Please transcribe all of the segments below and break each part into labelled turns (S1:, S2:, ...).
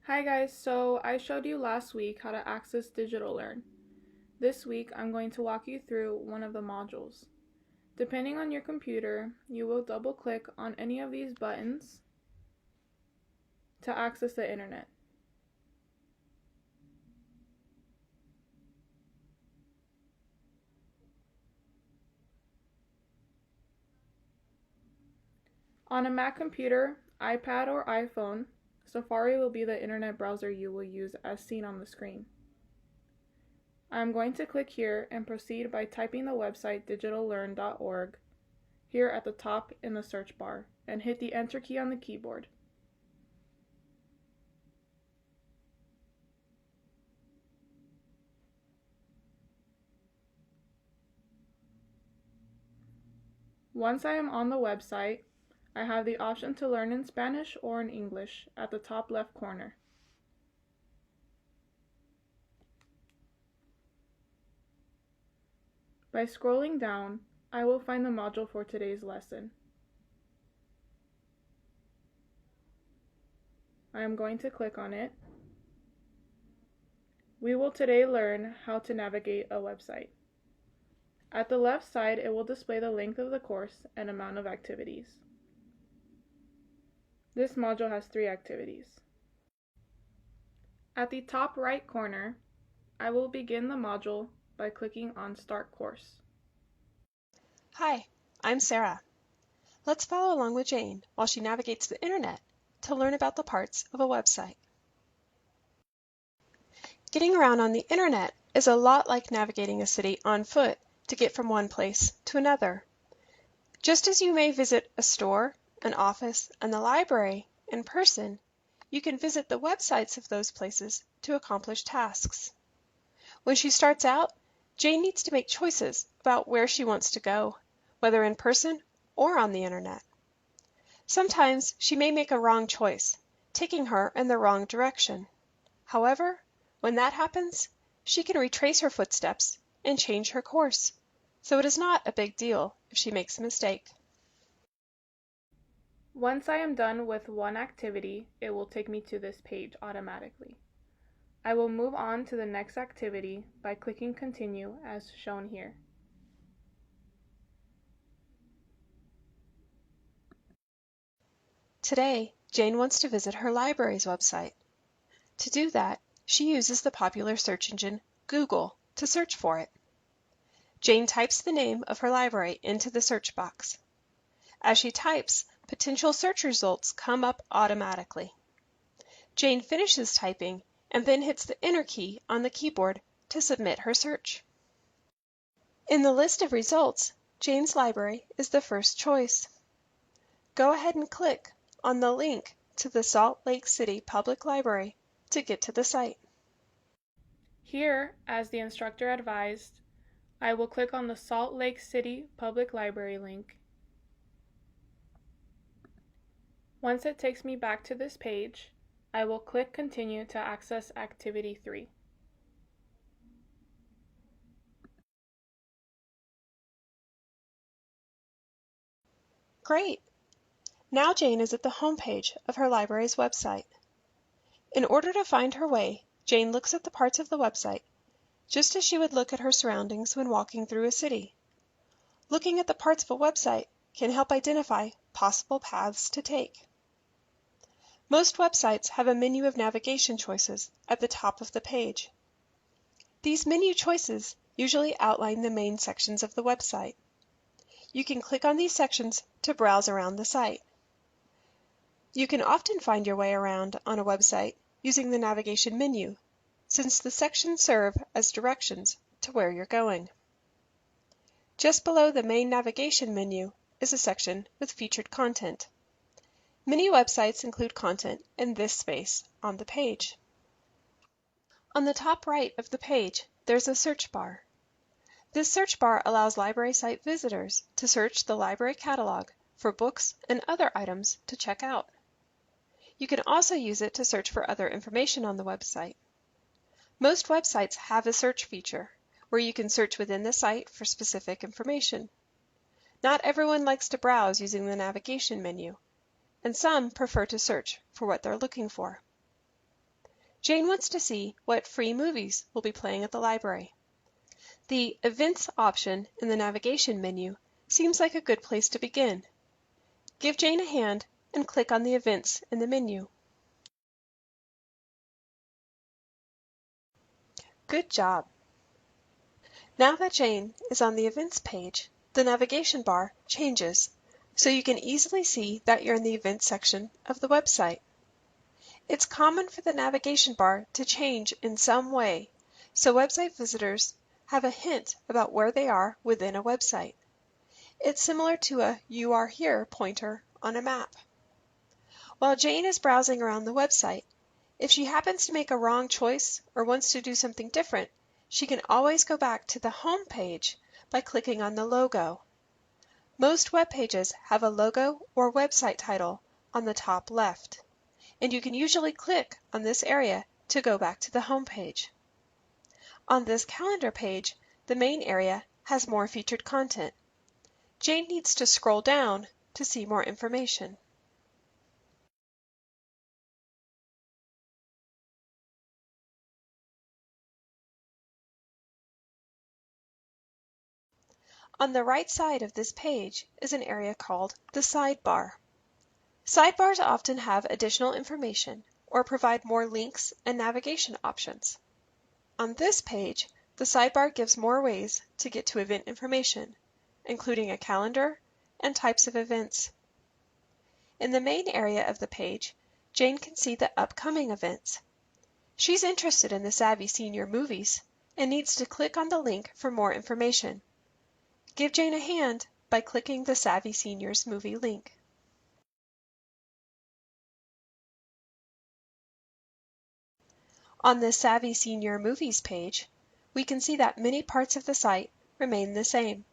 S1: Hi guys, so I showed you last week how to access DigitalLearn. This week I'm going to walk you through one of the modules. Depending on your computer, you will double click on any of these buttons to access the internet. On a Mac computer, iPad or iPhone, Safari will be the internet browser you will use as seen on the screen. I'm going to click here and proceed by typing the website digitallearn.org here at the top in the search bar and hit the enter key on the keyboard. Once I am on the website, I have the option to learn in Spanish or in English at the top left corner. By scrolling down, I will find the module for today's lesson. I am going to click on it. We will today learn how to navigate a website. At the left side, it will display the length of the course and amount of activities. This module has 3 activities. At the top right corner, I will begin the module by clicking on Start Course.
S2: Hi, I'm Sarah. Let's follow along with Jane while she navigates the internet to learn about the parts of a website. Getting around on the internet is a lot like navigating a city on foot to get from one place to another. Just as you may visit a store, an office, and the library in person, you can visit the websites of those places to accomplish tasks. When she starts out, Jane needs to make choices about where she wants to go, whether in person or on the internet. Sometimes she may make a wrong choice, taking her in the wrong direction. However, when that happens, she can retrace her footsteps and change her course, so it is not a big deal if she makes a mistake.
S1: Once I am done with one activity, it will take me to this page automatically. I will move on to the next activity by clicking Continue as shown here.
S2: Today, Jane wants to visit her library's website. To do that, she uses the popular search engine Google to search for it. Jane types the name of her library into the search box. As she types, potential search results come up automatically. Jane finishes typing and then hits the Enter key on the keyboard to submit her search. In the list of results, Jane's library is the first choice. Go ahead and click on the link to the Salt Lake City Public Library to get to the site.
S1: Here, as the instructor advised, I will click on the Salt Lake City Public Library link. Once it takes me back to this page, I will click Continue to access Activity 3.
S2: Great! Now Jane is at the home page of her library's website. In order to find her way, Jane looks at the parts of the website just as she would look at her surroundings when walking through a city. Looking at the parts of a website can help identify possible paths to take. Most websites have a menu of navigation choices at the top of the page. These menu choices usually outline the main sections of the website. You can click on these sections to browse around the site. You can often find your way around on a website using the navigation menu, since the sections serve as directions to where you're going. Just below the main navigation menu is a section with featured content. Many websites include content in this space on the page. On the top right of the page, there's a search bar. This search bar allows library site visitors to search the library catalog for books and other items to check out. You can also use it to search for other information on the website. Most websites have a search feature where you can search within the site for specific information. Not everyone likes to browse using the navigation menu, and some prefer to search for what they're looking for. Jane wants to see what free movies will be playing at the library. The Events option in the navigation menu seems like a good place to begin. Give Jane a hand and click on the events in the menu. Good job! Now that Jane is on the events page, the navigation bar changes so you can easily see that you're in the events section of the website. It's common for the navigation bar to change in some way, so website visitors have a hint about where they are within a website. It's similar to a "You are here" pointer on a map. While Jane is browsing around the website, if she happens to make a wrong choice or wants to do something different, she can always go back to the home page by clicking on the logo. Most web pages have a logo or website title on the top left, and you can usually click on this area to go back to the home page. On this calendar page, the main area has more featured content. Jane needs to scroll down to see more information. On the right side of this page is an area called the sidebar. Sidebars often have additional information or provide more links and navigation options. On this page, the sidebar gives more ways to get to event information, including a calendar and types of events. In the main area of the page, Jane can see the upcoming events. She's interested in the Savvy Senior movies and needs to click on the link for more information. Give Jane a hand by clicking the Savvy Seniors movie link. On the Savvy Senior Movies page, we can see that many parts of the site remain the same.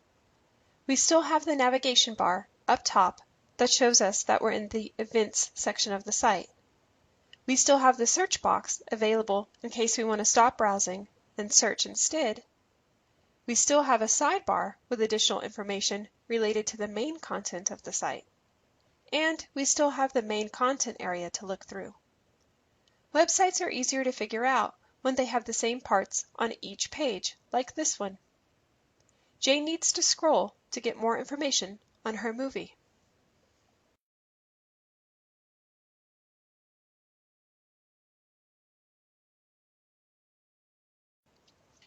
S2: We still have the navigation bar up top that shows us that we're in the Events section of the site. We still have the search box available in case we want to stop browsing and search instead. We still have a sidebar with additional information related to the main content of the site. And we still have the main content area to look through. Websites are easier to figure out when they have the same parts on each page, like this one. Jane needs to scroll to get more information on her movie.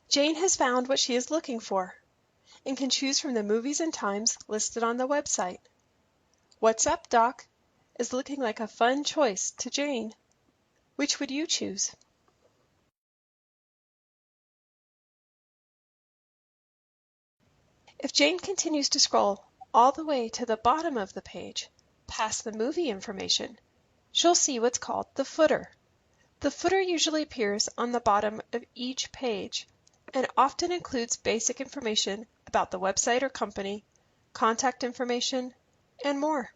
S2: Jane has found what she is looking for and can choose from the movies and times listed on the website. "What's up, Doc?" is looking like a fun choice to Jane. Which would you choose? If Jane continues to scroll all the way to the bottom of the page, past the movie information, she'll see what's called the footer. The footer usually appears on the bottom of each page and often includes basic information about the website or company, contact information, and more.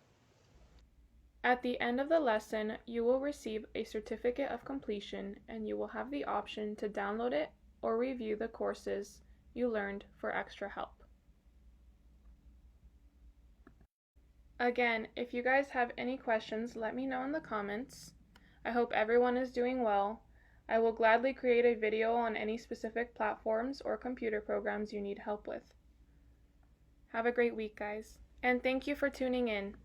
S1: At the end of the lesson, you will receive a certificate of completion and you will have the option to download it or review the courses you learned for extra help. Again, if you guys have any questions, let me know in the comments. I hope everyone is doing well. I will gladly create a video on any specific platforms or computer programs you need help with. Have a great week, guys. And thank you for tuning in.